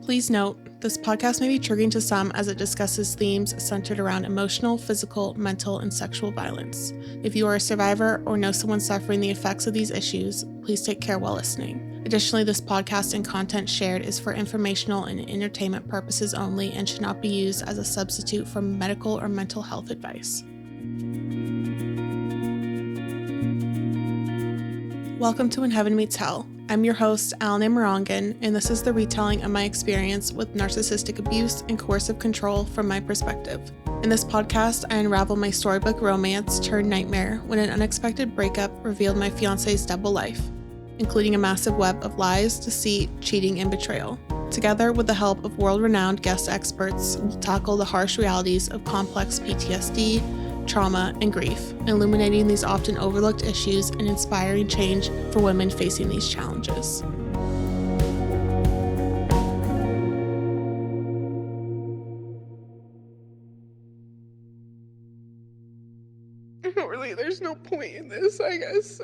Please note, this podcast may be triggering to some as it discusses themes centered around emotional, physical, mental, and sexual violence. If you are a survivor or know someone suffering the effects of these issues, please take care while listening. Additionally, this podcast and content shared is for informational and entertainment purposes only and should not be used as a substitute for medical or mental health advice. Welcome to When Heaven Meets Hell. I'm your host, Allyn, and this is the retelling of my experience with narcissistic abuse and coercive control from my perspective. In this podcast, I unravel my storybook romance turned nightmare when an unexpected breakup revealed my fiancé's double life, including a massive web of lies, deceit, cheating, and betrayal. Together, with the help of world-renowned guest experts, we'll tackle the harsh realities of complex PTSD, trauma, and grief, illuminating these often overlooked issues and inspiring change for women facing these challenges. There's no point in this, I guess.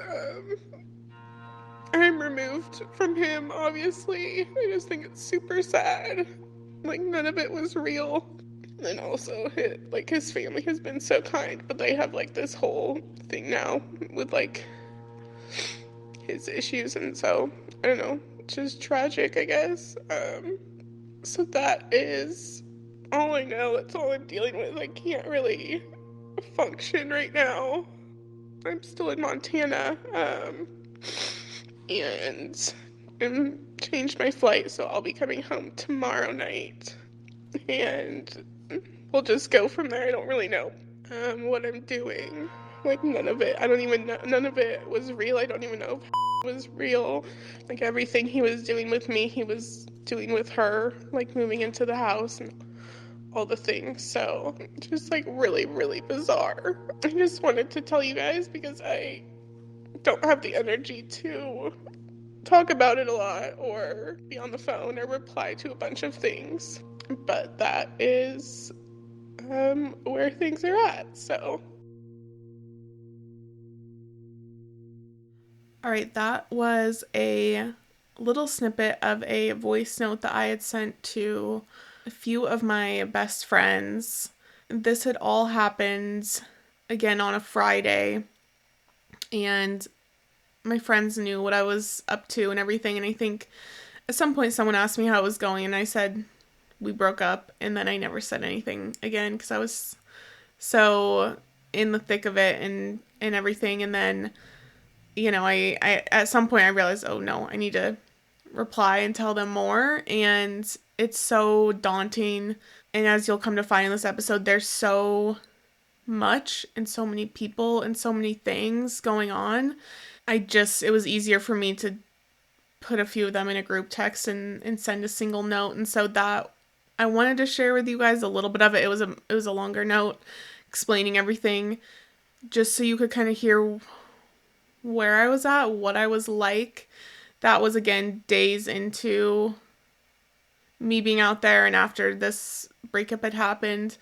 I'm removed from him, obviously. I just think it's super sad. None of it was real. And also, his family has been so kind, but they have, this whole thing now with, his issues, and so, I don't know, it's just tragic, I guess. So that is all I know. That's all I'm dealing with. I can't really function right now. I'm still in Montana, and changed my flight, so I'll be coming home tomorrow night, and we'll just go from there. I don't really know what I'm doing. None of it. I don't even know. None of it was real. I don't even know if it was real. Everything he was doing with me, he was doing with her, moving into the house and all the things. So just really, really bizarre. I just wanted to tell you guys because I don't have the energy to talk about it a lot or be on the phone or reply to a bunch of things. But that is where things are at, so. All right, that was a little snippet of a voice note that I had sent to a few of my best friends. This had all happened, again, on a Friday, and my friends knew what I was up to and everything, and I think at some point someone asked me how it was going, and I said we broke up, and then I never said anything again because I was so in the thick of it and everything, and then, I at some point I realized, oh no, I need to reply and tell them more, and it's so daunting, and as you'll come to find in this episode, there's so much and so many people and so many things going on. It was easier for me to put a few of them in a group text and send a single note, and so that I wanted to share with you guys a little bit of it. It was a longer note explaining everything, just so you could kind of hear where I was at, what I was like. That was, again, days into me being out there, and after this breakup had happened,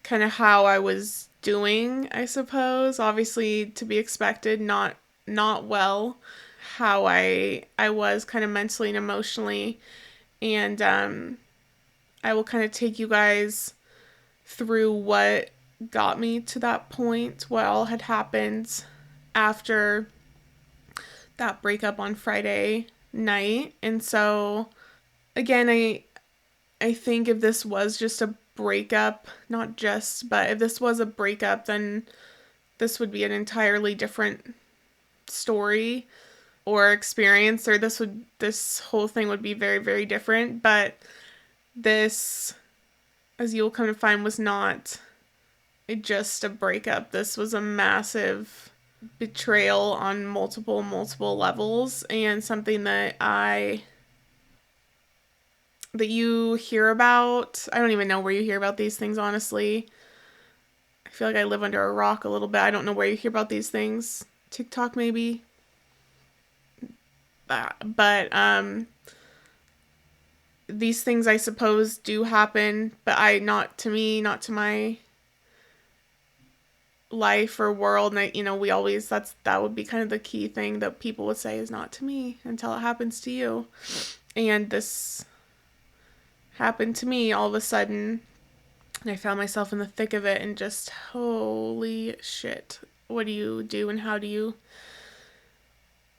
kind of how I was doing, I suppose. Obviously, to be expected, not well, how I was kind of mentally and emotionally, and I will kind of take you guys through what got me to that point, what all had happened after that breakup on Friday night. And so, again, I think if this was just a breakup, not just, but if this was a breakup, then this would be an entirely different story or experience, or this whole thing would be very, very different. But this, as you'll come to find, was not just a breakup. This was a massive betrayal on multiple levels, and something that you hear about. I don't even know where you hear about these things, honestly. I feel like I live under a rock a little bit. I don't know where you hear about these things. TikTok, maybe. But these things, I suppose, do happen, but not to me, not to my life or world. And we always, that would be kind of the key thing that people would say is not to me until it happens to you. And this happened to me all of a sudden. And I found myself in the thick of it and just, holy shit. What do you do and how do you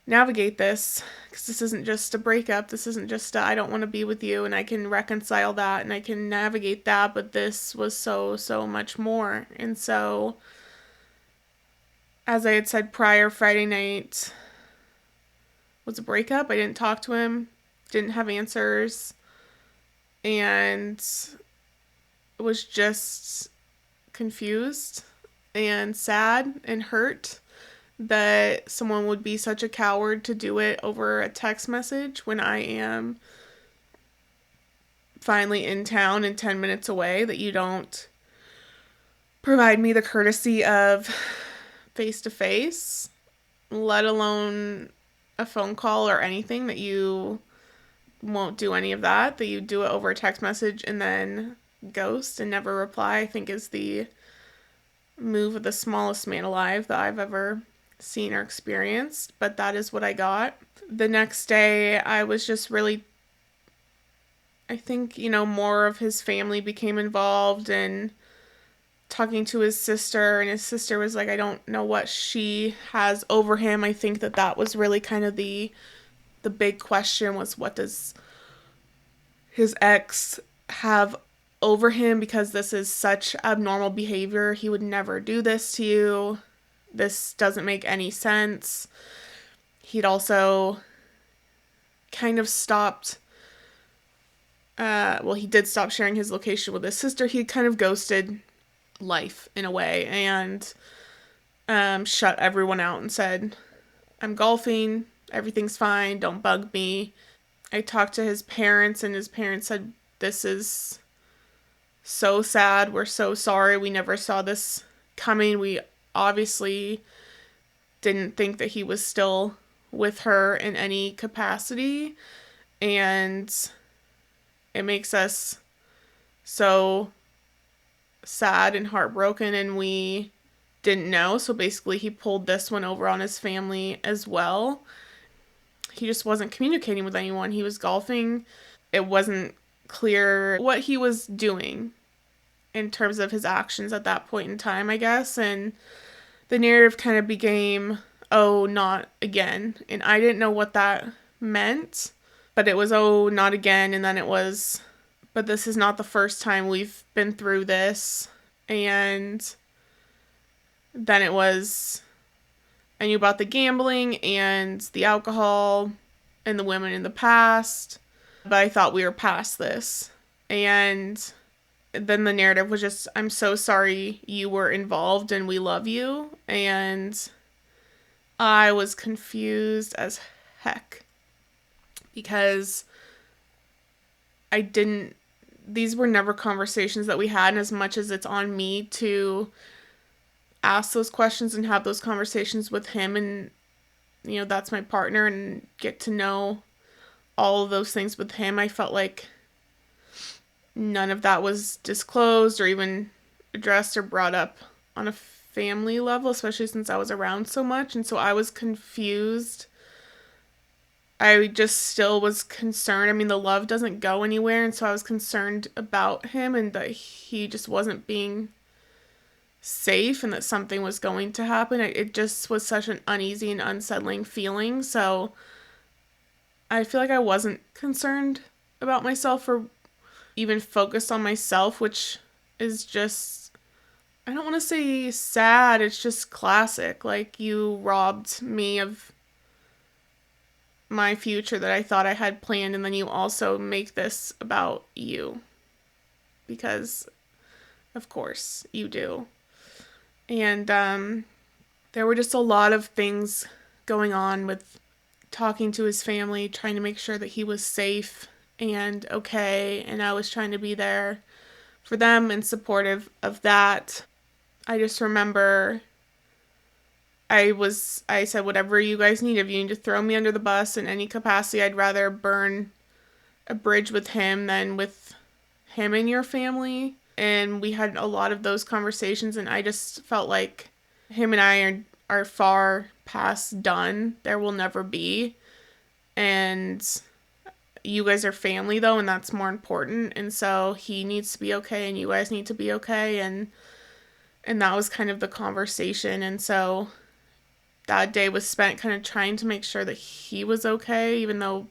navigate this? Because this isn't just a breakup. This isn't just I don't want to be with you and I can reconcile that and I can navigate that. But this was so, so much more. And so, as I had said prior, Friday night was a breakup. I didn't talk to him, didn't have answers, and was just confused and sad and hurt that someone would be such a coward to do it over a text message when I am finally in town and 10 minutes away, that you don't provide me the courtesy of face to face, let alone a phone call or anything, that you won't do any of that, that you do it over a text message and then ghost and never reply, I think is the move of the smallest man alive that I've ever seen or experienced. But that is what I got. The next day, I was just really, I think, more of his family became involved and talking to his sister, and his sister was like, I don't know what she has over him. I think that was really kind of the big question, was what does his ex have over him, because this is such abnormal behavior. He would never do this to you. This doesn't make any sense. He'd also kind of stopped, he did stop sharing his location with his sister. He kind of ghosted life in a way and shut everyone out and said, I'm golfing, everything's fine, don't bug me. I talked to his parents and his parents said, this is so sad, we're so sorry, we never saw this coming. We obviously didn't think that he was still with her in any capacity, and it makes us so sad and heartbroken, and we didn't know. So basically he pulled this one over on his family as well. He just wasn't communicating with anyone. He was golfing. It wasn't clear what he was doing in terms of his actions at that point in time, I guess. And the narrative kind of became, oh, not again. And I didn't know what that meant, but it was, oh, not again. And then it was, but this is not the first time we've been through this. And then it was, I knew about the gambling and the alcohol and the women in the past, but I thought we were past this. And then the narrative was just, I'm so sorry you were involved and we love you. And I was confused as heck because these were never conversations that we had. And as much as it's on me to ask those questions and have those conversations with him, and that's my partner, and get to know all of those things with him, I felt like none of that was disclosed or even addressed or brought up on a family level, especially since I was around so much. And so I was confused. I just still was concerned. I mean, the love doesn't go anywhere, and so I was concerned about him and that he just wasn't being safe and that something was going to happen. It just was such an uneasy and unsettling feeling. So I feel like I wasn't concerned about myself or even focused on myself, which is just, I don't want to say sad, it's just classic. Like, you robbed me of my future that I thought I had planned, and then you also make this about you. Because, of course, you do. And there were just a lot of things going on with talking to his family, trying to make sure that he was safe and okay, and I was trying to be there for them and supportive of that. I just remember I said, whatever you guys need, if you need to throw me under the bus in any capacity, I'd rather burn a bridge with him than with him and your family. And we had a lot of those conversations, and I just felt like him and I are far past done. There will never be. And you guys are family though, and that's more important. And so he needs to be okay, and you guys need to be okay. And that was kind of the conversation. And so that day was spent kind of trying to make sure that he was okay, even though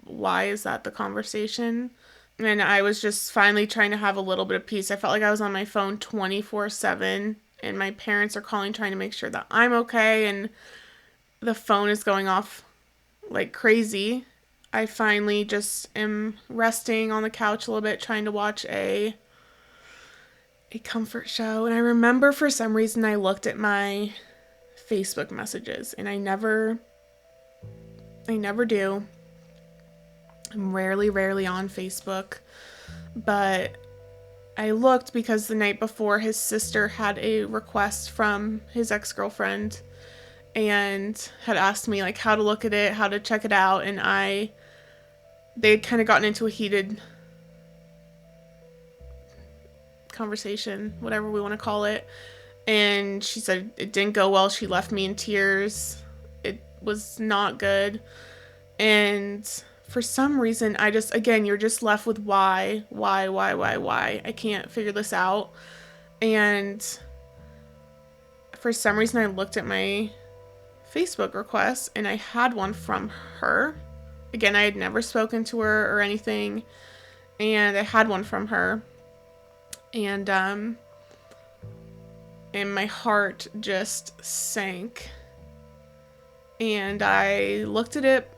why is that the conversation? And I was just finally trying to have a little bit of peace. I felt like I was on my phone 24/7, and my parents are calling trying to make sure that I'm okay, and the phone is going off like crazy. I finally just am resting on the couch a little bit, trying to watch a comfort show. And I remember for some reason I looked at my Facebook messages, and I never do. I'm rarely on Facebook, but I looked because the night before his sister had a request from his ex-girlfriend and had asked me like how to look at it, how to check it out, and they had kind of gotten into a heated conversation, whatever we want to call it, and she said it didn't go well. She left me in tears. It was not good. And for some reason, I just, again, you're just left with why? I can't figure this out. And for some reason, I looked at my Facebook requests, and I had one from her. Again, I had never spoken to her or anything, and I had one from her. And my heart just sank. And I looked at it,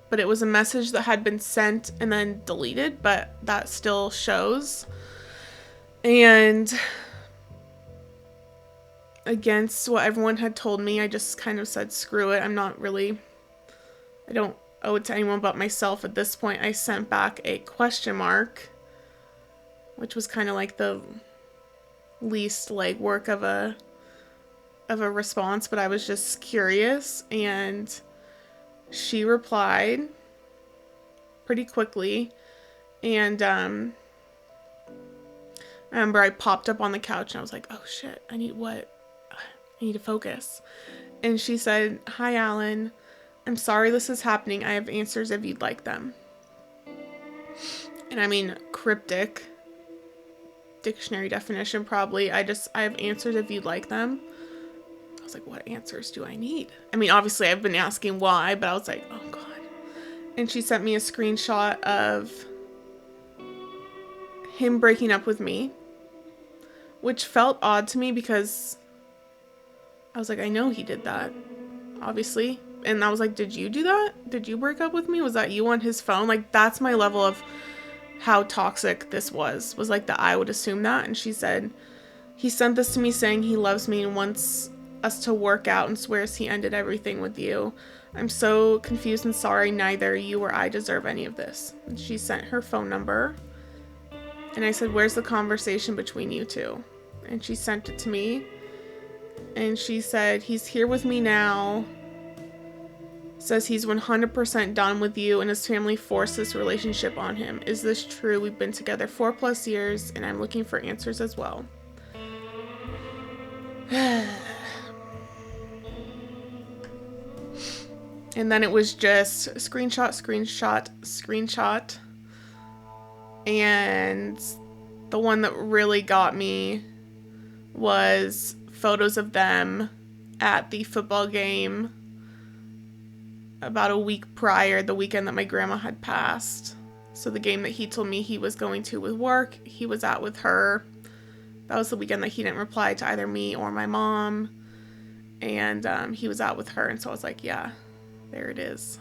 but it was a message that had been sent and then deleted, but that still shows. And against what everyone had told me, I just kind of said, screw it. I don't owe it to anyone but myself at this point. I sent back a question mark, which was kind of like the least legwork of a response, but I was just curious, and she replied pretty quickly. And I remember I popped up on the couch and I was like, oh shit, I need to focus. And she said, hi Allyn, I'm sorry this is happening. I have answers if you'd like them. And I mean, cryptic dictionary definition probably. I have answers if you'd like them. I was like, what answers do I need? I mean, obviously I've been asking why, but I was like, oh God. And she sent me a screenshot of him breaking up with me, which felt odd to me because I was like, I know he did that, obviously. And I was like, did you do that? Did you break up with me? Was that you on his phone? Like, that's my level of how toxic this was like that I would assume that. And she said, he sent this to me saying he loves me and wants us to work out and swears he ended everything with you. I'm so confused and sorry. Neither you or I deserve any of this. And she sent her phone number. And I said, where's the conversation between you two? And she sent it to me. And she said, he's here with me now. Says he's 100% done with you and his family forced this relationship on him. Is this true? We've been together 4+ years and I'm looking for answers as well. And then it was just screenshot. And the one that really got me was photos of them at the football game about a week prior, the weekend that my grandma had passed. So the game that he told me he was going to with work, he was at with her. That was the weekend that he didn't reply to either me or my mom. And he was out with her. And so I was like, yeah, there it is.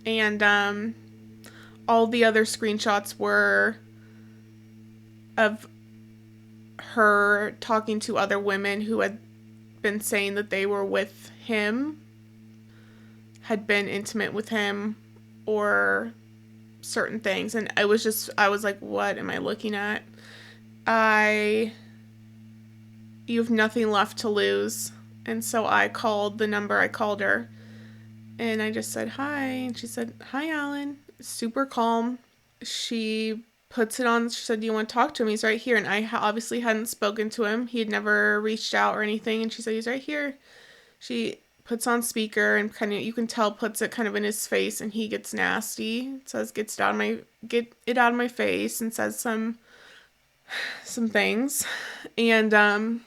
And all the other screenshots were of her talking to other women who had been saying that they were with him, had been intimate with him, or certain things. And I was like, what am I looking at? You have nothing left to lose. And so I called the number. I called her and I just said, hi. And she said, hi, Allyn. Super calm. She puts it on. She said, do you want to talk to him? He's right here. And I obviously hadn't spoken to him. He had never reached out or anything. And she said, he's right here. She puts on speaker and kind of, you can tell, puts it kind of in his face, and he gets nasty. It says, get it out of my face, and says some things. And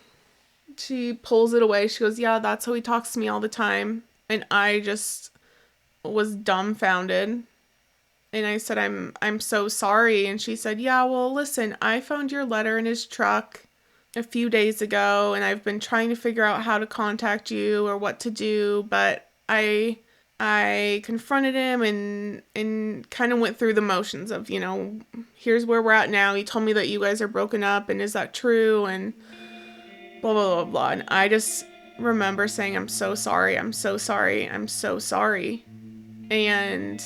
she pulls it away. She goes, yeah, that's how he talks to me all the time. And I just was dumbfounded. And I said, I'm so sorry. And she said, yeah, well, listen, I found your letter in his truck a few days ago, and I've been trying to figure out how to contact you or what to do, but I confronted him and kind of went through the motions of, here's where we're at now. He told me that you guys are broken up, and is that true? And blah blah blah blah. And I just remember saying, I'm so sorry, I'm so sorry, I'm so sorry. And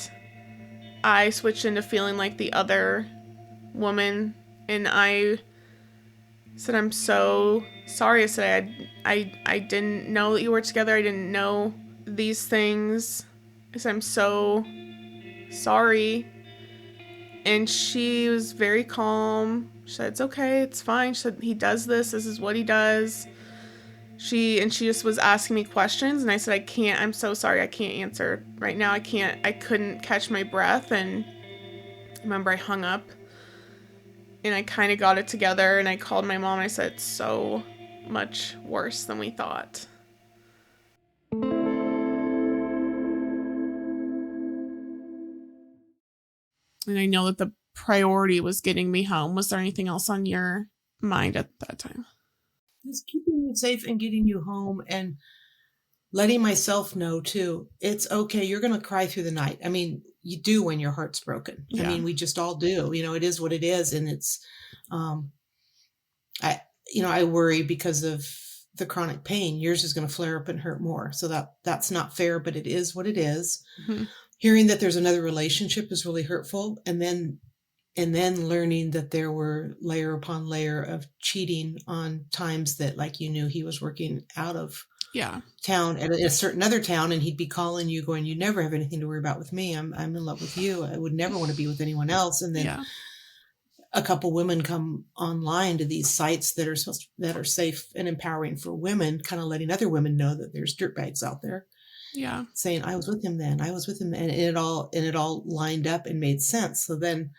I switched into feeling like the other woman, and I said, I'm so sorry. I said, I didn't know that you were together. I didn't know these things. I said, I'm so sorry. And she was very calm. She said, it's okay, it's fine. She said, he does this. This is what he does. She just was asking me questions, and I said, I can't, I'm so sorry, I can't answer right now. I couldn't catch my breath. And I remember I hung up, and I kind of got it together, and I called my mom, and I said, it's so much worse than we thought. And I know that the priority was getting me home. Was there anything else on your mind at that time? Just keeping you safe and getting you home, and letting myself know too, it's okay. You're going to cry through the night. I mean, you do when your heart's broken. Yeah. I mean, we just all do, it is what it is. And it's, I worry because of the chronic pain. Yours is going to flare up and hurt more. So that's not fair, but it is what it is. Mm-hmm. Hearing that there's another relationship is really hurtful. And then learning that there were layer upon layer of cheating on times that, like, you knew he was working out of town at a certain other town, and he'd be calling you going, you never have anything to worry about with me. I'm in love with you. I would never want to be with anyone else. And then a couple women come online to these sites that are safe and empowering for women, kind of letting other women know that there's dirtbags out there. Yeah. Saying, I was with him then. I was with him. And it all lined up and made sense. So then,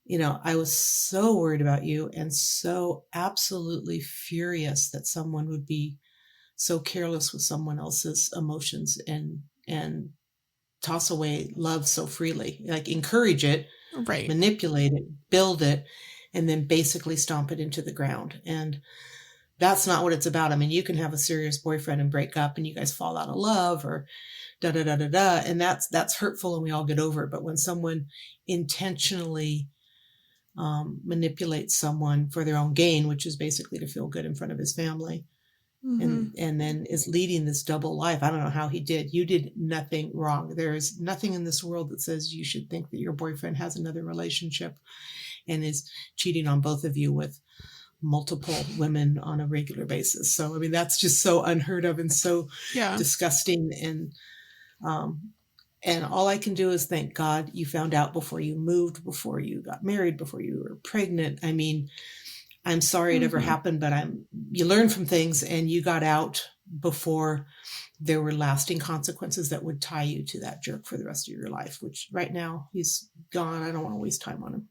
I was so worried about you, and so absolutely furious that someone would be so careless with someone else's emotions and toss away love so freely, like encourage it, right, manipulate it, build it, and then basically stomp it into the ground. And that's not what it's about. I mean, you can have a serious boyfriend and break up and you guys fall out of love or da da da da da, and that's hurtful, and we all get over it. But when someone intentionally manipulates someone for their own gain, which is basically to feel good in front of his family, and then is leading this double life. I don't know how he did. You did nothing wrong. There is nothing in this world that says you should think that your boyfriend has another relationship and is cheating on both of you with multiple women on a regular basis. So, I mean, that's just so unheard of and so disgusting. And all I can do is thank God you found out before you moved, before you got married, before you were pregnant. I mean, I'm sorry it ever happened, but you learn from things, and you got out before there were lasting consequences that would tie you to that jerk for the rest of your life, which right now he's gone. I don't want to waste time on him.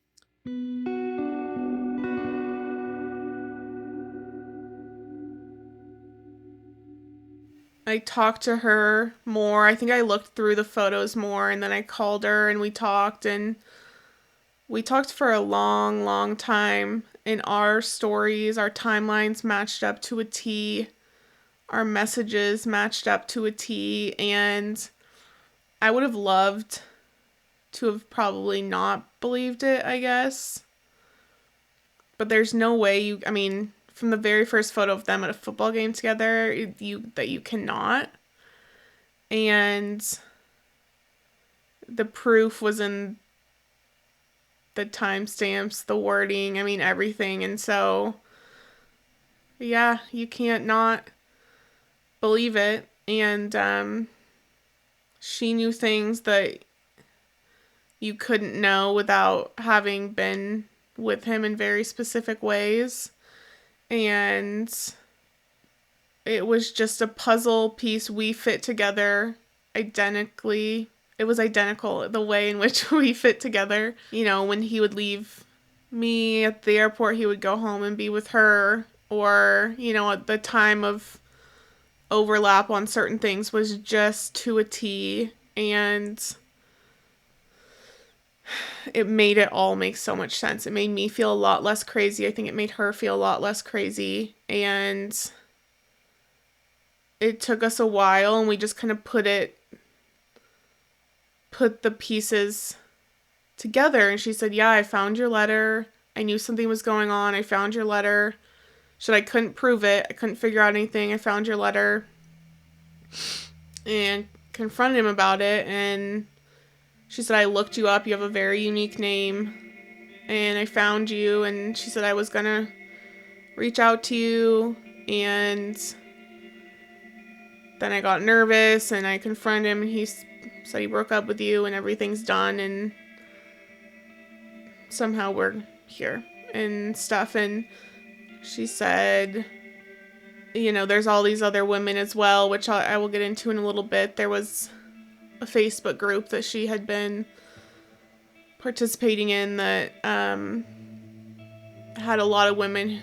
I talked to her more. I think I looked through the photos more, and then I called her and we talked for a long, long time. And our stories, our timelines matched up to a T. Our messages matched up to a T. And I would have loved to have probably not believed it, I guess. But there's no way from the very first photo of them at a football game together, you cannot. And the proof was in the timestamps, the wording, everything. And so, yeah, you can't not believe it. And she knew things that you couldn't know without having been with him in very specific ways. And it was just a puzzle piece. We fit together identically. It was identical, the way in which we fit together. You know, when he would leave me at the airport, he would go home and be with her. Or, you know, at the time of overlap on certain things was just to a T. And it made it all make so much sense. It made me feel a lot less crazy. I think it made her feel a lot less crazy. And it took us a while, and we just kind of put the pieces together. And she said, yeah, I found your letter. I knew something was going on. I found your letter. I couldn't prove it. I couldn't figure out anything. I found your letter and confronted him about it. And she said, I looked you up. You have a very unique name. And I found you. And she said, I was going to reach out to you. And then I got nervous and I confronted him. And he said he broke up with you and everything's done. And somehow we're here and stuff. And she said, you know, there's all these other women as well, which I will get into in a little bit. There was a Facebook group that she had been participating in that had a lot of women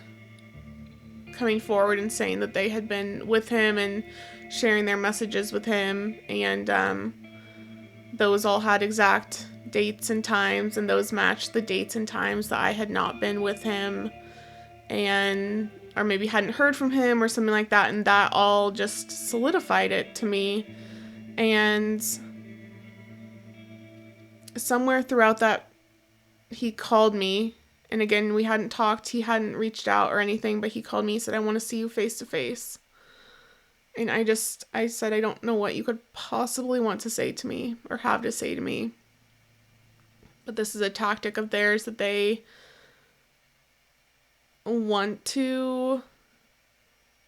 coming forward and saying that they had been with him and sharing their messages with him. And those all had exact dates and times, and those matched the dates and times that I had not been with him, and or maybe hadn't heard from him or something like that. And that all just solidified it to me. And somewhere throughout that, he called me. And again, we hadn't talked. He hadn't reached out or anything, but he called me. He said, I want to see you face to face. And I said, I don't know what you could possibly want to say to me or have to say to me. But this is a tactic of theirs that they want to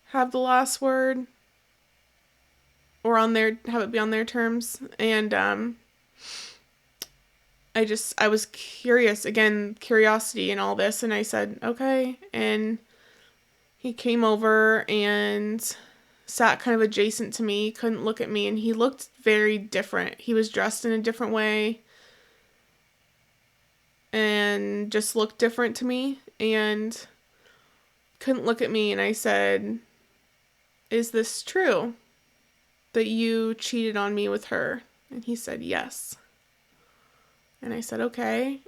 have the last word or have it be on their terms. And I was curious, again, curiosity and all this. And I said, okay. And he came over and sat kind of adjacent to me, couldn't look at me. And he looked very different. He was dressed in a different way and just looked different to me and couldn't look at me. And I said, is this true that you cheated on me with her? And he said, yes. And I said, okay.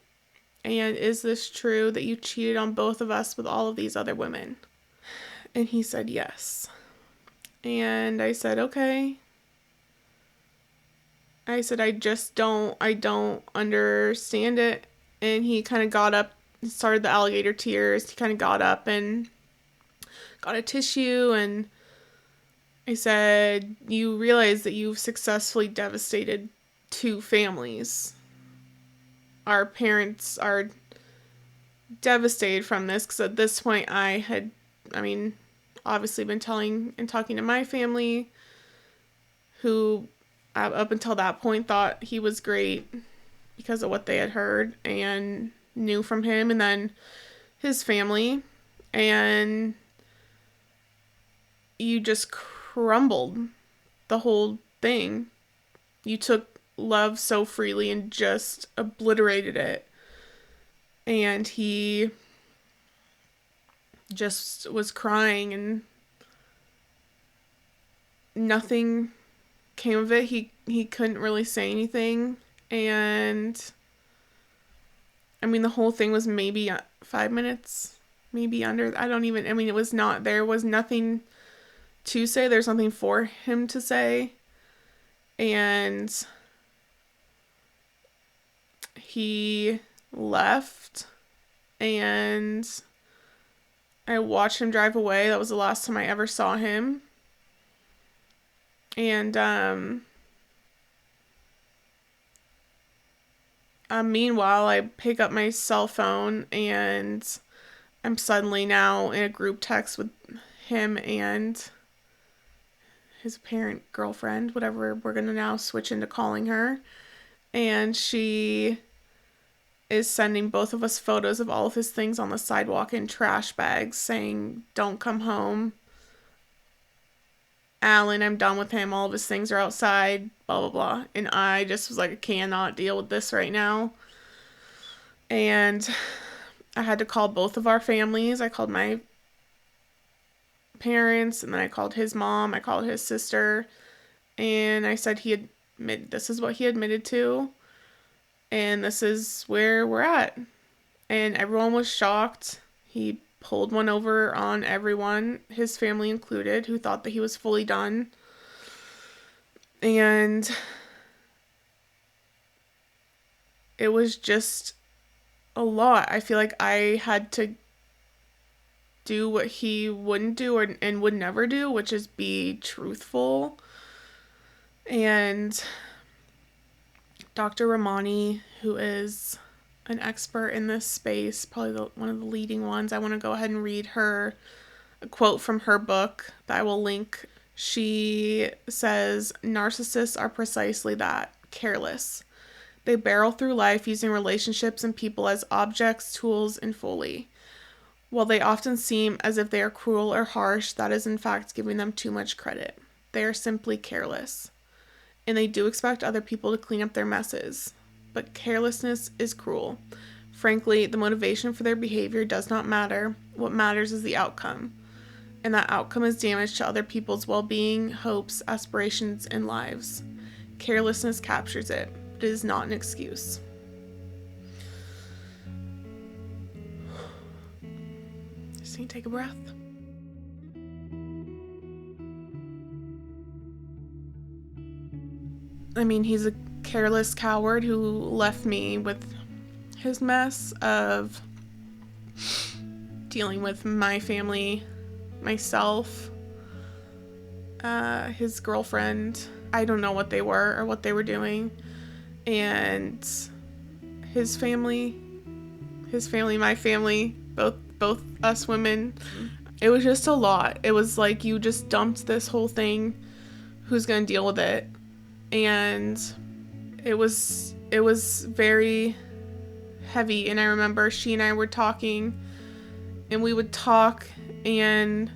And is this true that you cheated on both of us with all of these other women? And he said, yes. And I said, okay. I said, I don't understand it. And he kind of got up, started the alligator tears. He kind of got up and got a tissue. And I said, you realize that you've successfully devastated 2 families. Our parents are devastated from this, because at this point I had, obviously been talking to my family, who up until that point thought he was great because of what they had heard and knew from him, and then his family, and you just crumbled the whole thing. You took love so freely and just obliterated it. And he just was crying and nothing came of it. He couldn't really say anything. And the whole thing was maybe 5 minutes, maybe under. It was not, there was nothing to say. There's nothing for him to say. And he left, and I watched him drive away. That was the last time I ever saw him. And meanwhile, I pick up my cell phone, and I'm suddenly now in a group text with him and his apparent girlfriend, whatever we're going to now switch into calling her. And she is sending both of us photos of all of his things on the sidewalk in trash bags, saying, don't come home. Allyn, I'm done with him. All of his things are outside, blah, blah, blah. And I just was like, I cannot deal with this right now. And I had to call both of our families. I called my parents, and then I called his mom. I called his sister. And I said this is what he admitted to. And this is where we're at. And everyone was shocked. He pulled one over on everyone, his family included, who thought that he was fully done. And it was just a lot. I feel like I had to do what he wouldn't do and would never do, which is be truthful. And Dr. Ramani, who is an expert in this space, probably one of the leading ones, I want to go ahead and read her a quote from her book that I will link. She says, narcissists are precisely that, careless. They barrel through life using relationships and people as objects, tools, and foley. While they often seem as if they are cruel or harsh, that is in fact giving them too much credit. They are simply careless. And they do expect other people to clean up their messes. But carelessness is cruel. Frankly, the motivation for their behavior does not matter. What matters is the outcome. And that outcome is damage to other people's well-being, hopes, aspirations, and lives. Carelessness captures it, but it is not an excuse. Just need to take a breath. I mean, he's a careless coward who left me with his mess of dealing with my family, myself, his girlfriend. I don't know what they were or what they were doing. And his family, my family, both us women. It was just a lot. It was like you just dumped this whole thing. Who's going to deal with it? And it was very heavy. And I remember she and I were talking, and we would talk, and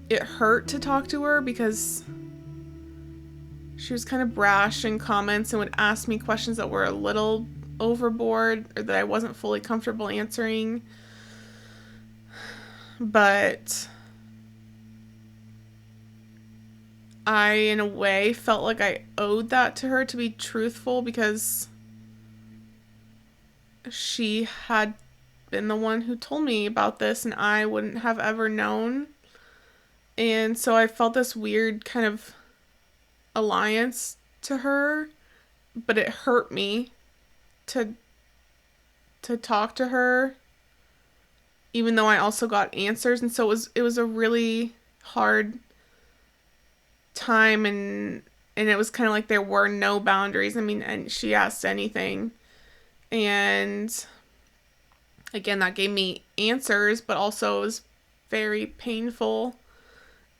it hurt to talk to her because she was kind of brash in comments and would ask me questions that were a little overboard or that I wasn't fully comfortable answering. But I, in a way, felt like I owed that to her to be truthful because she had been the one who told me about this and I wouldn't have ever known. And so I felt this weird kind of alliance to her, but it hurt me to talk to her, even though I also got answers. And so it was a really hard time, and it was kind of like there were no boundaries. I mean, and she asked anything, and again, that gave me answers, but also it was very painful.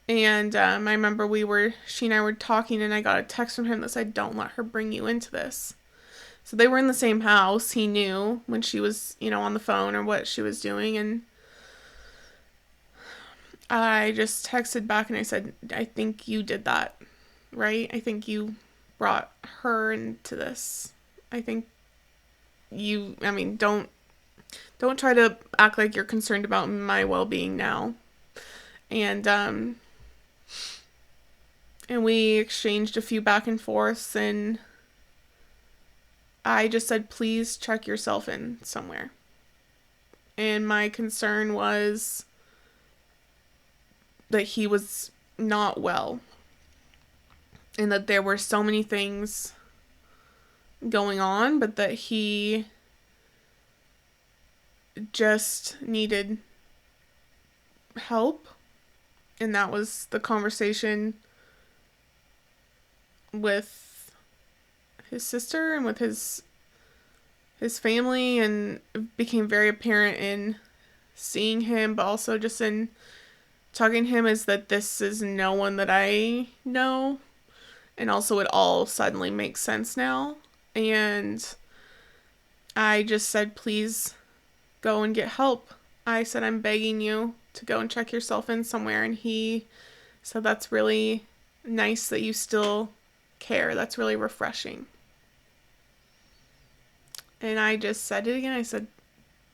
And I remember she and I were talking, and I got a text from him that said, "Don't let her bring you into this." So they were in the same house. He knew when she was, on the phone or what she was doing. And I just texted back and I said, "I think you did that, right? I think you brought her into this. I think don't try to act like you're concerned about my well-being now." And we exchanged a few back and forths, and I just said, "Please check yourself in somewhere." And my concern was that he was not well, and that there were so many things going on, but that he just needed help. And that was the conversation with his sister and with his family, and it became very apparent in seeing him, but also just in talking to him, is that this is no one that I know. And also it all suddenly makes sense now. And I just said, "Please go and get help." I said, "I'm begging you to go and check yourself in somewhere." And he So that's really nice that you still care. That's really refreshing. And I just said it again. I said,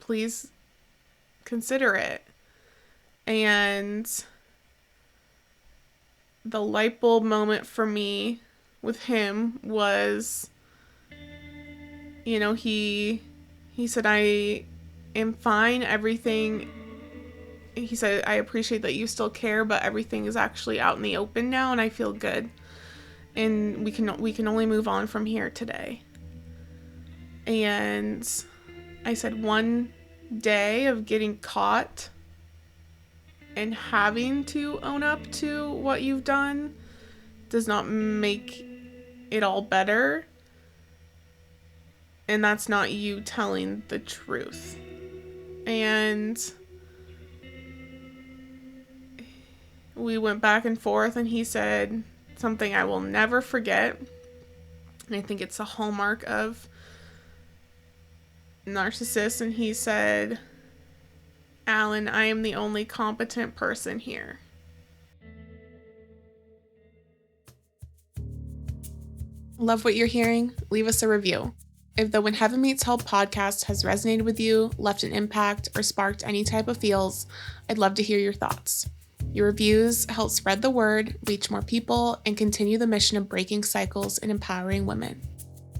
please consider it. And the light bulb moment for me with him was, he said, I am fine. Everything, he said, I appreciate that you still care, but everything is actually out in the open now and I feel good. And we can only move on from here today. And I said, one day of getting caught and having to own up to what you've done does not make it all better. And that's not you telling the truth. And we went back and forth, and he said something I will never forget. And I think it's a hallmark of narcissists. And he said, Allyn, I am the only competent person here. Love what you're hearing? Leave us a review. If the When Heaven Meets Hell podcast has resonated with you, left an impact, or sparked any type of feels, I'd love to hear your thoughts. Your reviews help spread the word, reach more people, and continue the mission of breaking cycles and empowering women.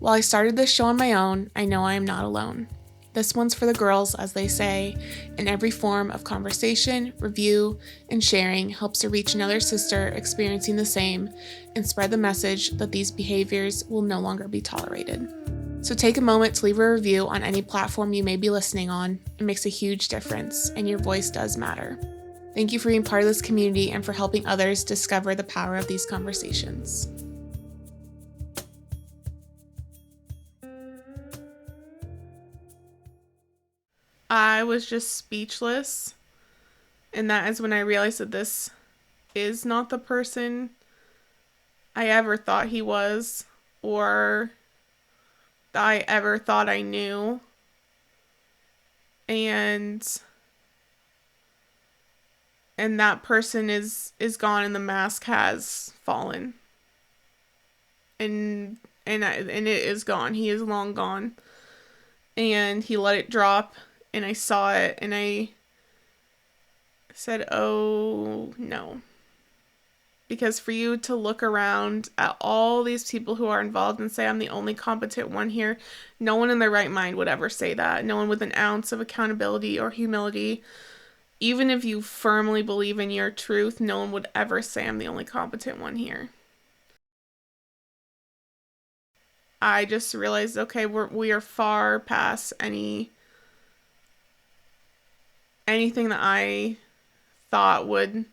While I started this show on my own, I know I am not alone. This one's for the girls, as they say, and every form of conversation, review, and sharing helps to reach another sister experiencing the same and spread the message that these behaviors will no longer be tolerated. So take a moment to leave a review on any platform you may be listening on. It makes a huge difference, and your voice does matter. Thank you for being part of this community and for helping others discover the power of these conversations. I was just speechless, and that is when I realized that this is not the person I ever thought he was, or that I ever thought I knew. And that person is gone, and the mask has fallen. And it is gone. He is long gone. And he let it drop, and I saw it, and I said, oh no. Because for you to look around at all these people who are involved and say, I'm the only competent one here, no one in their right mind would ever say that. No one with an ounce of accountability or humility. Even if you firmly believe in your truth, no one would ever say, I'm the only competent one here. I just realized, okay, we are far past anything that I thought would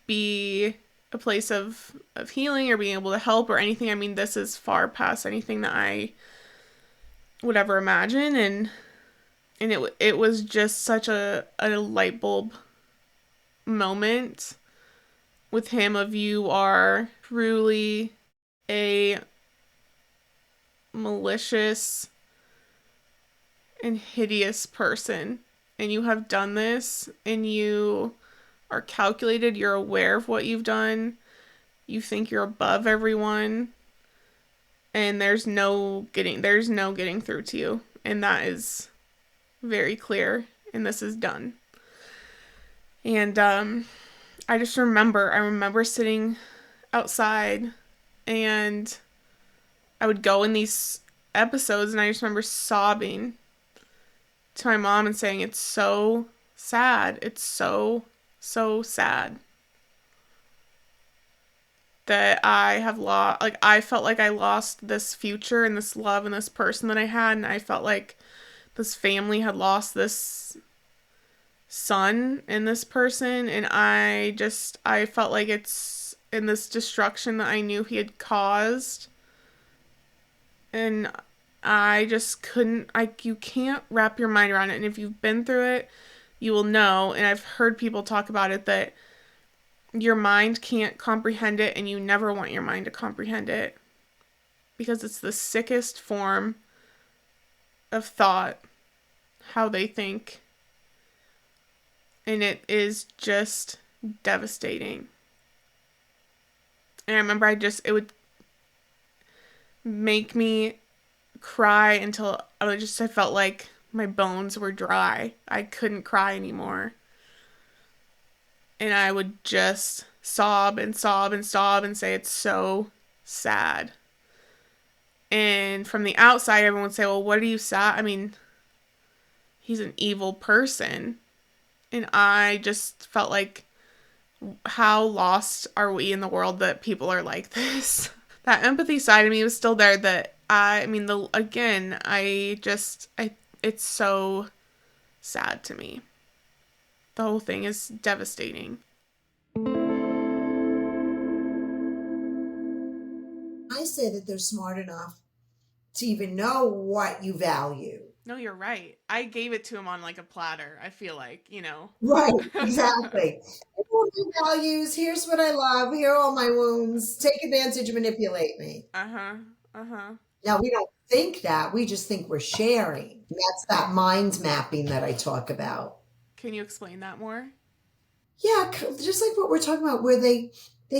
be a place of healing or being able to help or anything. I mean, this is far past anything that I would ever imagine, and it was just such a light bulb moment with him of, you are truly a malicious and hideous person, and you have done this, and you are calculated, you're aware of what you've done, you think you're above everyone, and there's no getting through to you, and that is very clear, and this is done. And I remember sitting outside, and I would go in these episodes, and I just remember sobbing to my mom and saying, it's so sad. It's so sad that I have lost, I felt like I lost this future and this love and this person that I had, and I felt like this family had lost this son and this person, and I felt like it's in this destruction that I knew he had caused, and I just couldn't, you can't wrap your mind around it, and if you've been through it, you will know, and I've heard people talk about it, that your mind can't comprehend it, and you never want your mind to comprehend it, because it's the sickest form of thought, how they think. And it is just devastating. And I remember it would make me cry until I felt like my bones were dry. I couldn't cry anymore. And I would just sob and sob and sob and say it's so sad. And from the outside, everyone would say, well, what are you sad? I mean, he's an evil person. And I just felt like, how lost are we in the world that people are like this? That empathy side of me was still there. It's so sad to me. The whole thing is devastating. I say that they're smart enough to even know what you value. No, you're right. I gave it to him on like a platter. I feel like, Right, exactly. Here are my values. Here's what I love. Here are all my wounds. Take advantage, manipulate me. Now, we don't think that. We just think we're sharing. And that's that mind mapping that I talk about. Can you explain that more? Yeah, just like what we're talking about, where they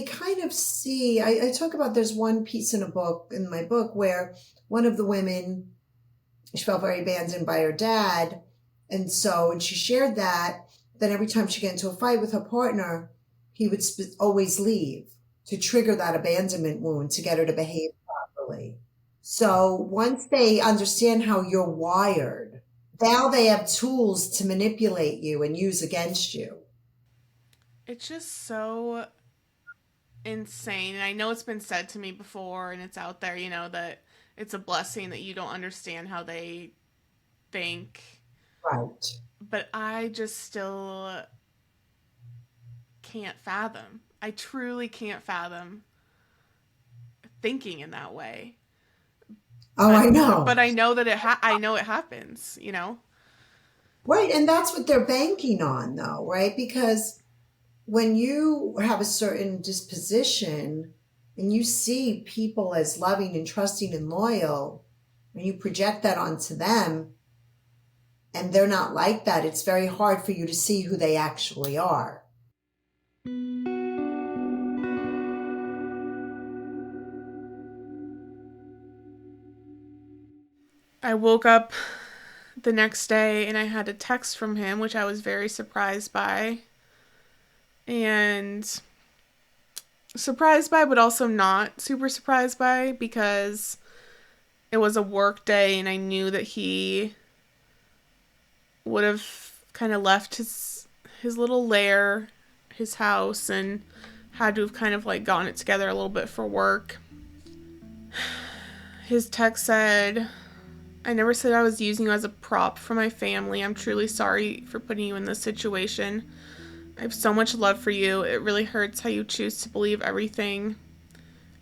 kind of see. I talk about, there's one piece in my book where one of the women, she felt very abandoned by her dad. And so, and she shared that, then every time she got into a fight with her partner, he would always leave to trigger that abandonment wound to get her to behave properly. So once they understand how you're wired, now they have tools to manipulate you and use against you. It's just so insane. And I know it's been said to me before and it's out there, that it's a blessing that you don't understand how they think. Right. But I just still can't fathom. I truly can't fathom thinking in that way. Oh, I know. But I know that I know it happens, Right, and that's what they're banking on, though, right? Because when you have a certain disposition and you see people as loving and trusting and loyal, and you project that onto them, and they're not like that, it's very hard for you to see who they actually are. I woke up the next day and I had a text from him, which I was very surprised by. And surprised by, but also not super surprised by, because it was a work day and I knew that he would have kind of left his little lair, his house, and had to have kind of like gotten it together a little bit for work. His text said, I never said I was using you as a prop for my family. I'm truly sorry for putting you in this situation. I have so much love for you. It really hurts how you choose to believe everything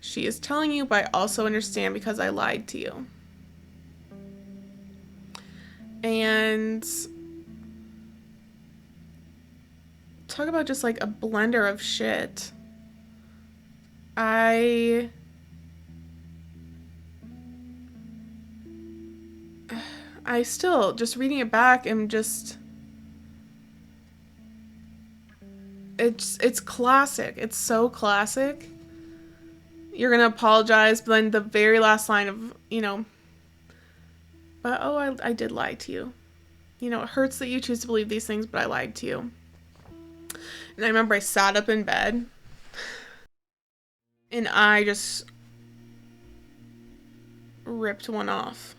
she is telling you, but I also understand because I lied to you. And talk about just like a blender of shit. I still, just reading it back, am just, it's classic. It's so classic. You're gonna apologize, but then the very last line of, but I did lie to you. It hurts that you choose to believe these things, but I lied to you. And I remember I sat up in bed and I just ripped one off.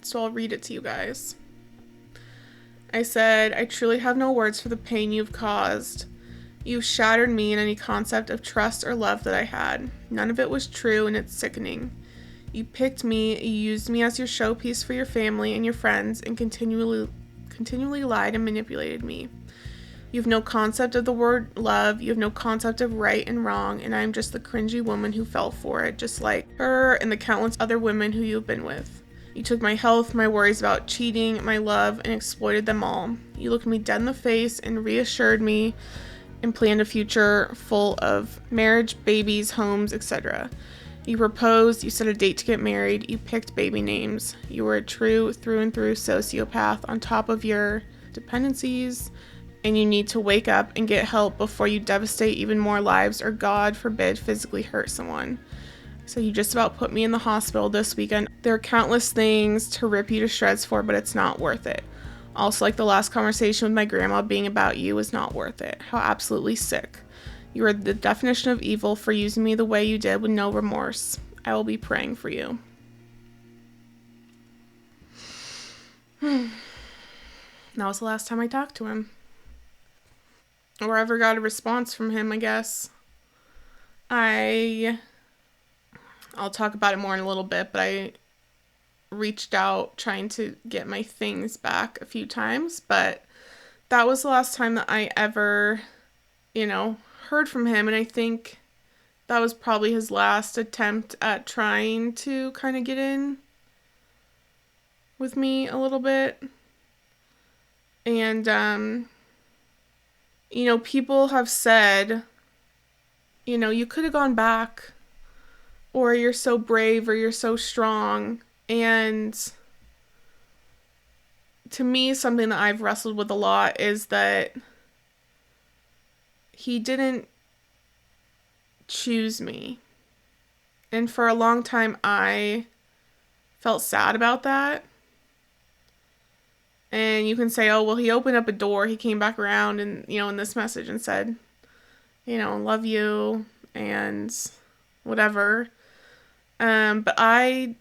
So I'll read it to you guys. I said, I truly have no words for the pain you've caused. You've shattered me and any concept of trust or love that I had. None of it was true, and it's sickening. You picked me, you used me as your showpiece for your family and your friends, and continually lied and manipulated me. You have no concept of the word love, you have no concept of right and wrong, and I am just the cringy woman who fell for it, just like her and the countless other women who you've been with. You took my health, my worries about cheating, my love, and exploited them all. You looked me dead in the face and reassured me and planned a future full of marriage, babies, homes, etc. You proposed, you set a date to get married, you picked baby names. You were a true through and through sociopath on top of your dependencies and you need to wake up and get help before you devastate even more lives or, God forbid, physically hurt someone. So you just about put me in the hospital this weekend. There are countless things to rip you to shreds for, but it's not worth it. Also, like the last conversation with my grandma being about you is not worth it. How absolutely sick. You are the definition of evil for using me the way you did with no remorse. I will be praying for you. That was the last time I talked to him. Or ever got a response from him, I guess. I'll talk about it more in a little bit, but I reached out trying to get my things back a few times, but that was the last time that I ever, heard from him, and I think that was probably his last attempt at trying to kind of get in with me a little bit. And, people have said, you could have gone back, or you're so brave, or you're so strong. And to me, something that I've wrestled with a lot is that he didn't choose me. And for a long time, I felt sad about that. And you can say, oh, well, he opened up a door. He came back around and, in this message and said, love you and whatever. But I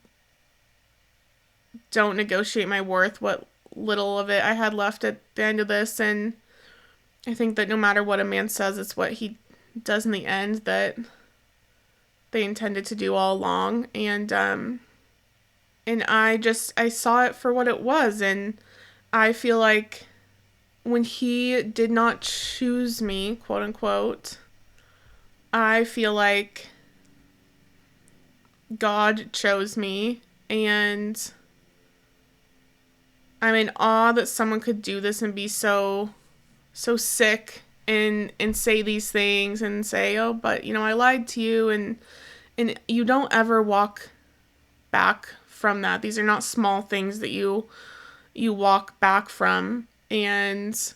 don't negotiate my worth, what little of it I had left at the end of this. And I think that no matter what a man says, it's what he does in the end that they intended to do all along. And I saw it for what it was. And I feel like when he did not choose me, quote unquote, I feel like God chose me, and I'm in awe that someone could do this and be so sick and say these things and say, oh, but I lied to you, and you don't ever walk back from that. These are not small things that you walk back from, and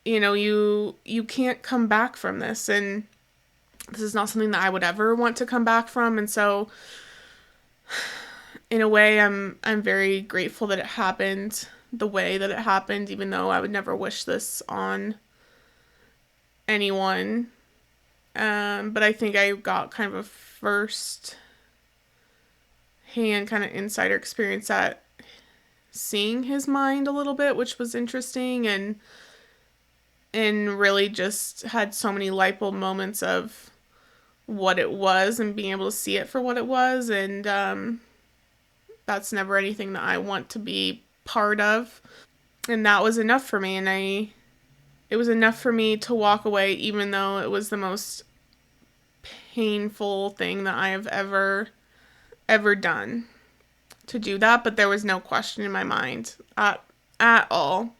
you can't come back from this, and this is not something that I would ever want to come back from. And so in a way, I'm very grateful that it happened the way that it happened, even though I would never wish this on anyone. But I think I got kind of a first hand kind of insider experience at seeing his mind a little bit, which was interesting, and really just had so many light bulb moments of what it was and being able to see it for what it was. And that's never anything that I want to be part of. And that was enough for me. And it was enough for me to walk away, even though it was the most painful thing that I have ever done to do that. But there was no question in my mind at all.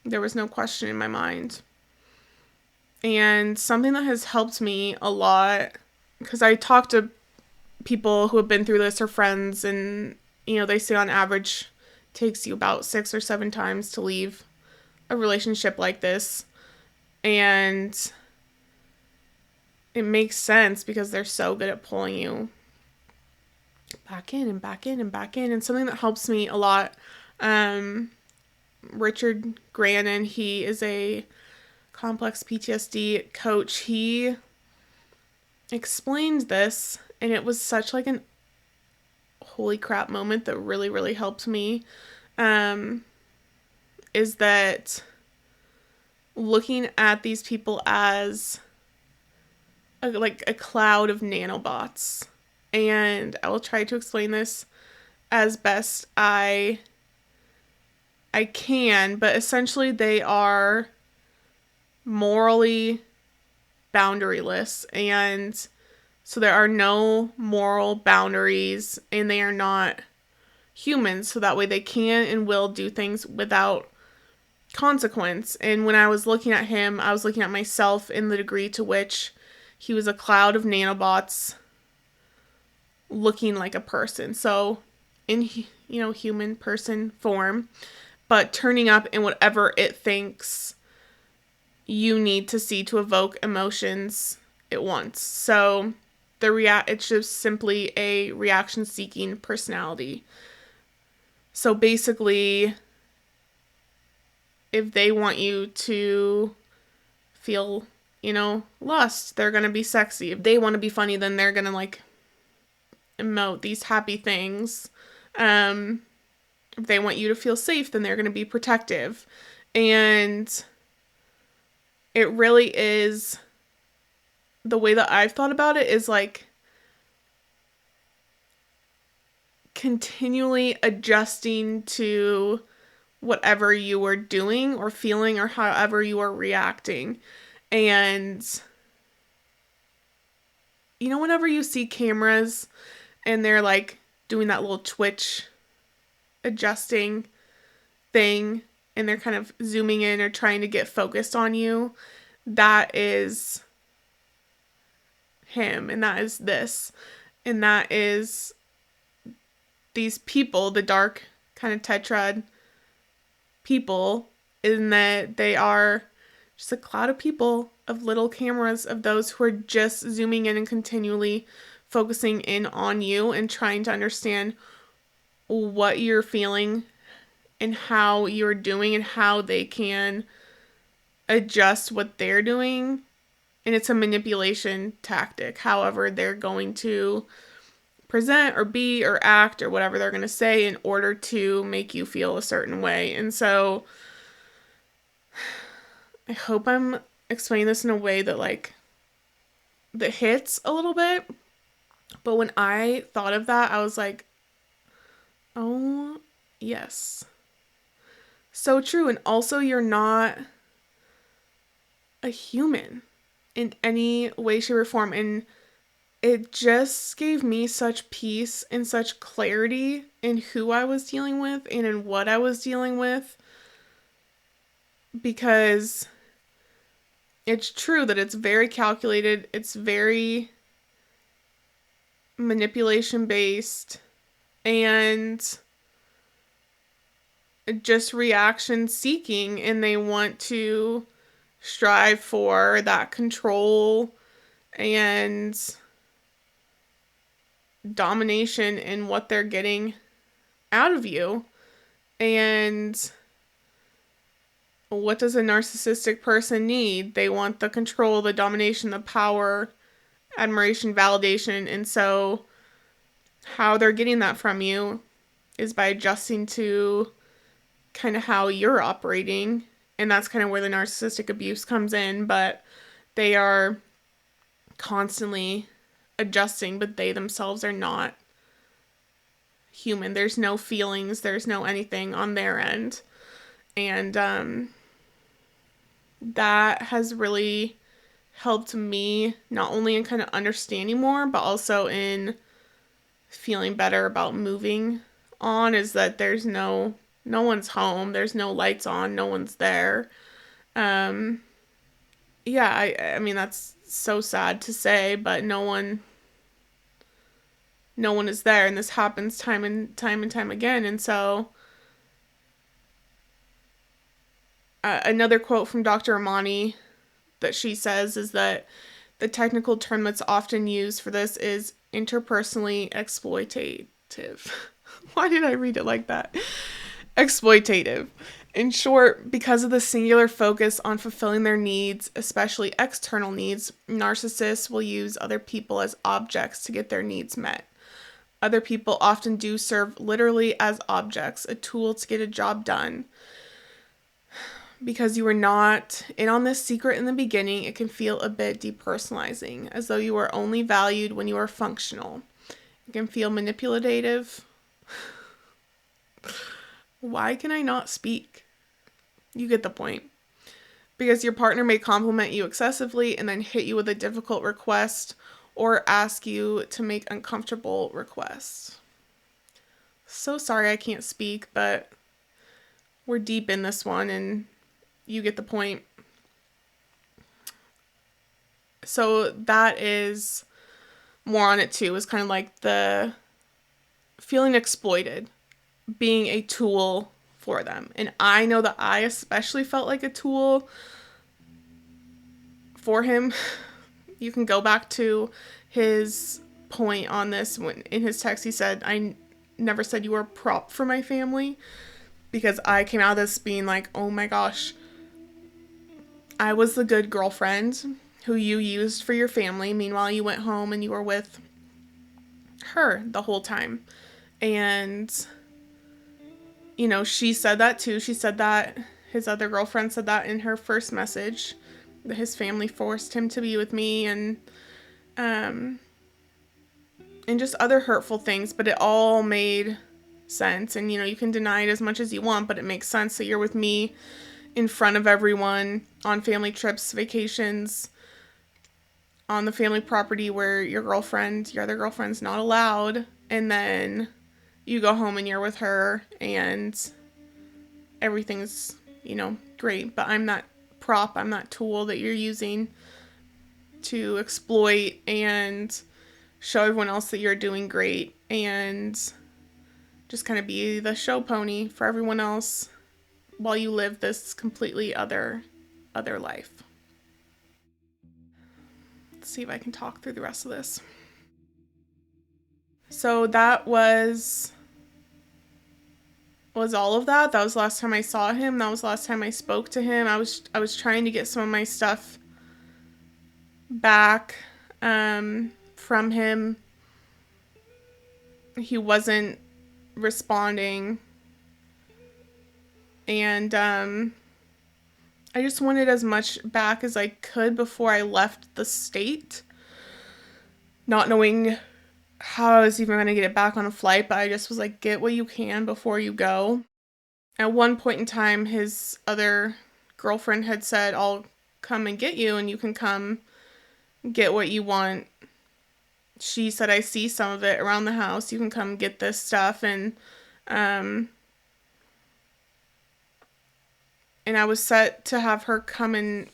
There was no question in my mind. And something that has helped me a lot, because I talk to people who have been through this or friends, and, they say on average it takes you about 6 or 7 times to leave a relationship like this. And it makes sense because they're so good at pulling you back in and back in and back in. And something that helps me a lot, Richard Grannon, he is a complex PTSD coach. He explained this, and it was such like an holy crap moment that really, really helped me, is that looking at these people as a cloud of nanobots. And I will try to explain this as best I can, but essentially they are morally boundaryless, and so there are no moral boundaries, and they are not humans, so that way they can and will do things without consequence. And when I was looking at him, I was looking at myself in the degree to which he was a cloud of nanobots looking like a person. So in, human person form, but turning up in whatever it thinks you need to see to evoke emotions it wants. So it's just simply a reaction-seeking personality. So basically, if they want you to feel, lust, they're going to be sexy. If they want to be funny, then they're going to like emote these happy things. If they want you to feel safe, then they're going to be protective. And it really is, the way that I've thought about it is like continually adjusting to whatever you are doing or feeling or however you are reacting. And whenever you see cameras and they're like doing that little twitch adjusting thing and they're kind of zooming in or trying to get focused on you, that is him, and that is this, and that is these people, the dark kind of tetrad people, in that they are just a cloud of people, of little cameras, of those who are just zooming in and continually focusing in on you and trying to understand what you're feeling and how you're doing and how they can adjust what they're doing. And it's a manipulation tactic, however they're going to present or be or act or whatever they're going to say in order to make you feel a certain way. And so I hope I'm explaining this in a way that that hits a little bit. But when I thought of that, I was like, oh, yes. So true. And also, you're not a human in any way, shape, or form. And it just gave me such peace and such clarity in who I was dealing with and in what I was dealing with. Because it's true that it's very calculated. It's very manipulation based and just reaction seeking, and they want to strive for that control and domination in what they're getting out of you. And what does a narcissistic person need? They want the control, the domination, the power, admiration, validation. And so how they're getting that from you is by adjusting to kind of how you're operating. And that's kind of where the narcissistic abuse comes in. But they are constantly adjusting, but they themselves are not human. There's no feelings. There's no anything on their end. And that has really helped me not only in kind of understanding more, but also in feeling better about moving on, is that there's no one's home. There's no lights on. No one's there. Yeah, I mean, that's so sad to say, but no one is there. And this happens time and time again. And so another quote from Dr. Amani that she says is that the technical term that's often used for this is interpersonally exploitative. Why did I read it like that? Exploitative. In short, because of the singular focus on fulfilling their needs, especially external needs, narcissists will use other people as objects to get their needs met. Other people often do serve literally as objects, a tool to get a job done. Because you were not in on this secret in the beginning, it can feel a bit depersonalizing, as though you are only valued when you are functional. It can feel manipulative. Why can I not speak? You get the point. Because your partner may compliment you excessively and then hit you with a difficult request or ask you to make uncomfortable requests. So sorry I can't speak, but we're deep in this one and you get the point. So that is more on it too, is kind of like the feeling exploited, being a tool for them. And I know that I especially felt like a tool for him. You can go back to his point on this. When in his text he said, I never said you were a prop for my family, because I came out of this being like, oh my gosh, I was the good girlfriend who you used for your family. Meanwhile, you went home and you were with her the whole time. And, you know, she said that too. She said that his other girlfriend said that in her first message, that his family forced him to be with me, and just other hurtful things, but it all made sense. And, you know, you can deny it as much as you want, but it makes sense that you're with me in front of everyone on family trips, vacations, on the family property where your other girlfriend's not allowed, and then you go home and you're with her and everything's, you know, great. But I'm that prop, I'm that tool that you're using to exploit and show everyone else that you're doing great, and just kind of be the show pony for everyone else while you live this completely other life. Let's see if I can talk through the rest of this. So that was all of that. That was the last time I saw him. That was the last time I spoke to him. I was trying to get some of my stuff back from him. He wasn't responding. And I just wanted as much back as I could before I left the state, not knowing how I was even going to get it back on a flight, but I just was like, get what you can before you go. At one point in time, his other girlfriend had said, I'll come and get you and you can come get what you want. She said, I see some of it around the house. You can come get this stuff. And I was set to have her come and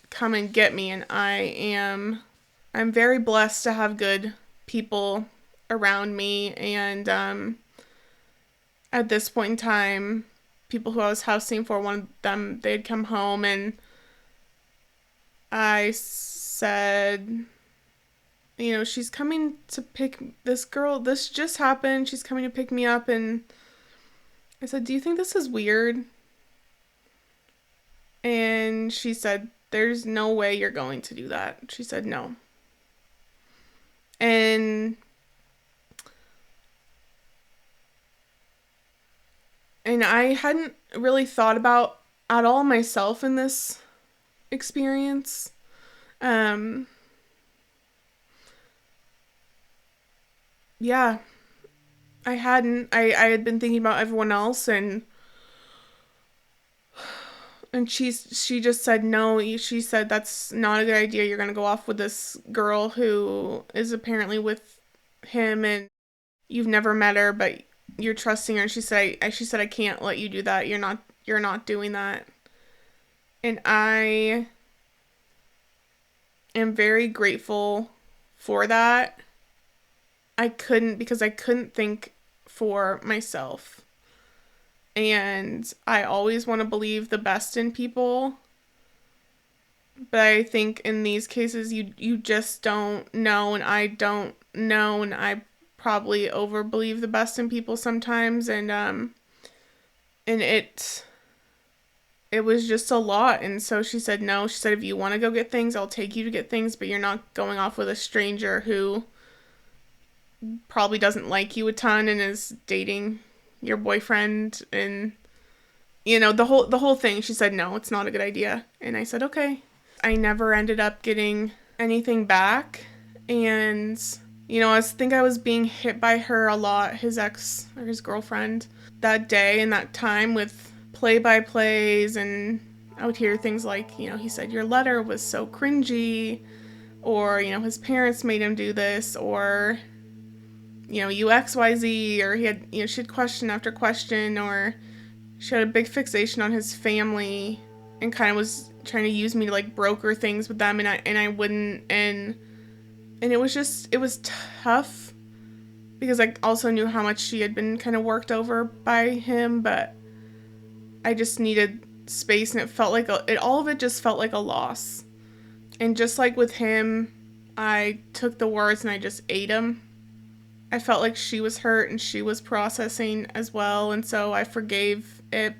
get me. And I'm very blessed to have good people around me. And at this point in time, people who I was housing for, one of them, they'd come home and I said, you know, she's coming to pick this girl. This just happened. She's coming to pick me up. And I said, do you think this is weird? And she said, there's no way you're going to do that. She said, no. And I hadn't really thought about at all myself in this experience. Yeah, I hadn't. I had been thinking about everyone else, and she just said no. She said, that's not a good idea. You're gonna go off with this girl who is apparently with him, and you've never met her, but you're trusting her. And she said, I can't let you do that. You're not doing that. And I am very grateful for that. Because I couldn't think for myself. And I always want to believe the best in people. But I think in these cases, you just don't know, and I don't know, and I probably overbelieve the best in people sometimes, and it was just a lot. And so she said no. She said, if you want to go get things, I'll take you to get things, but you're not going off with a stranger who probably doesn't like you a ton and is dating your boyfriend, and you know, the whole thing. She said no, it's not a good idea. And I said okay. I never ended up getting anything back, and you know, I was being hit by her a lot, his ex or his girlfriend, that day and that time with play-by-plays, and I would hear things like, you know, he said your letter was so cringy, or you know, his parents made him do this, or you know, you XYZ, or she had question after question, or she had a big fixation on his family and kind of was trying to use me to like broker things with them, and I wouldn't, and it was tough because I also knew how much she had been kind of worked over by him, but I just needed space, and it felt like all of it just felt like a loss. And just like with him, I took the words and I just ate them. I felt like she was hurt and she was processing as well, and so I forgave it.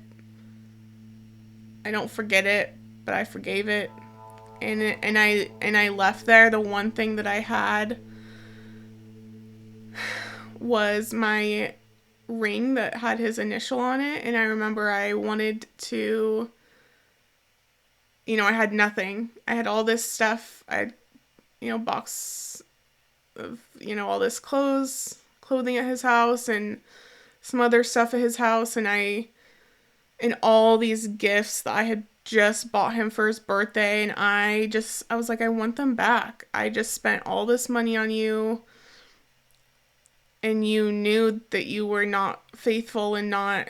I don't forget it, but I forgave it. And I left there. The one thing that I had was my ring that had his initial on it, and I remember I wanted to, I had nothing. I had all this stuff. I had, box of, all this clothing at his house and some other stuff at his house, and all these gifts that I had just bought him for his birthday, and I was like, I want them back. I just spent all this money on you, and you knew that you were not faithful and not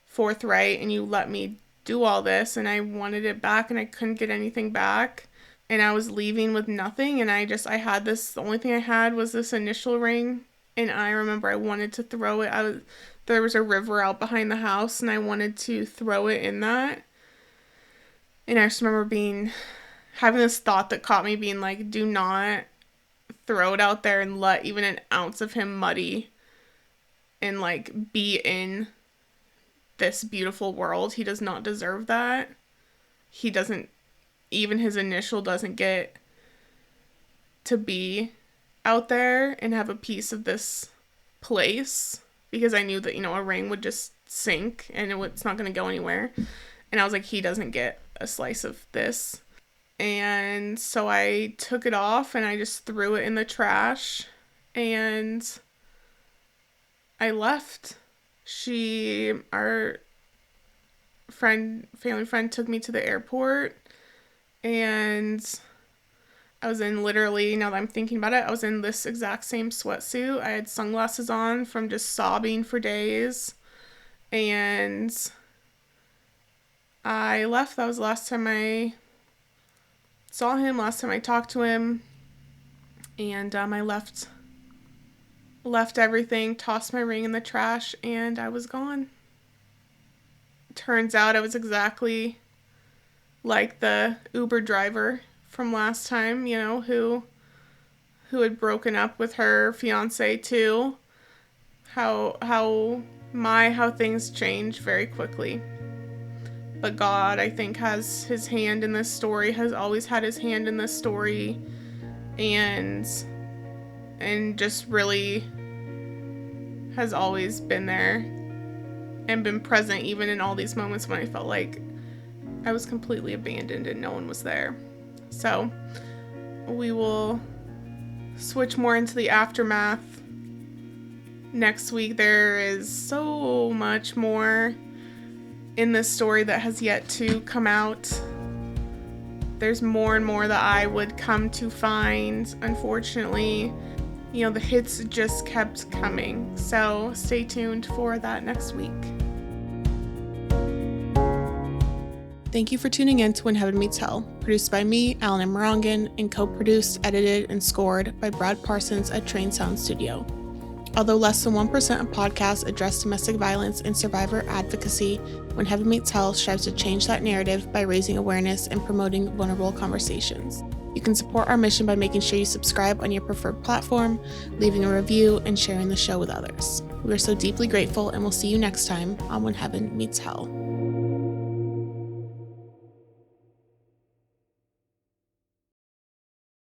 forthright, and you let me do all this, and I wanted it back, and I couldn't get anything back, and I was leaving with nothing, and I had this, the only thing I had was this initial ring, and I remember I wanted to throw it. There was a river out behind the house, and I wanted to throw it in that. And I just remember having this thought that caught me being like, do not throw it out there and let even an ounce of him muddy and like be in this beautiful world. He does not deserve that. He doesn't, even his initial doesn't get to be out there and have a piece of this place, because I knew that, a ring would just sink and it's not going to go anywhere. And I was like, he doesn't get a slice of this. And so I took it off and I just threw it in the trash and I left. Our family friend took me to the airport, and I was in, literally, now that I'm thinking about it, I was in this exact same sweatsuit. I had sunglasses on from just sobbing for days, and I left. That was the last time I saw him, last time I talked to him, and I left everything, tossed my ring in the trash, and I was gone. Turns out I was exactly like the Uber driver from last time, who had broken up with her fiance too. How things change very quickly. But God, I think, has his hand in this story, has always had his hand in this story, and just really has always been there and been present even in all these moments when I felt like I was completely abandoned and no one was there. So we will switch more into the aftermath next week. There is so much more in this story that has yet to come out. There's more and more that I would come to find, unfortunately. The hits just kept coming. So stay tuned for that next week. Thank you for tuning in to When Heaven Meets Hell, produced by me, Allyn and Morangan, and co-produced, edited, and scored by Brad Parsons at Train Sound Studio. Although less than 1% of podcasts address domestic violence and survivor advocacy, When Heaven Meets Hell strives to change that narrative by raising awareness and promoting vulnerable conversations. You can support our mission by making sure you subscribe on your preferred platform, leaving a review, and sharing the show with others. We are so deeply grateful, and we'll see you next time on When Heaven Meets Hell.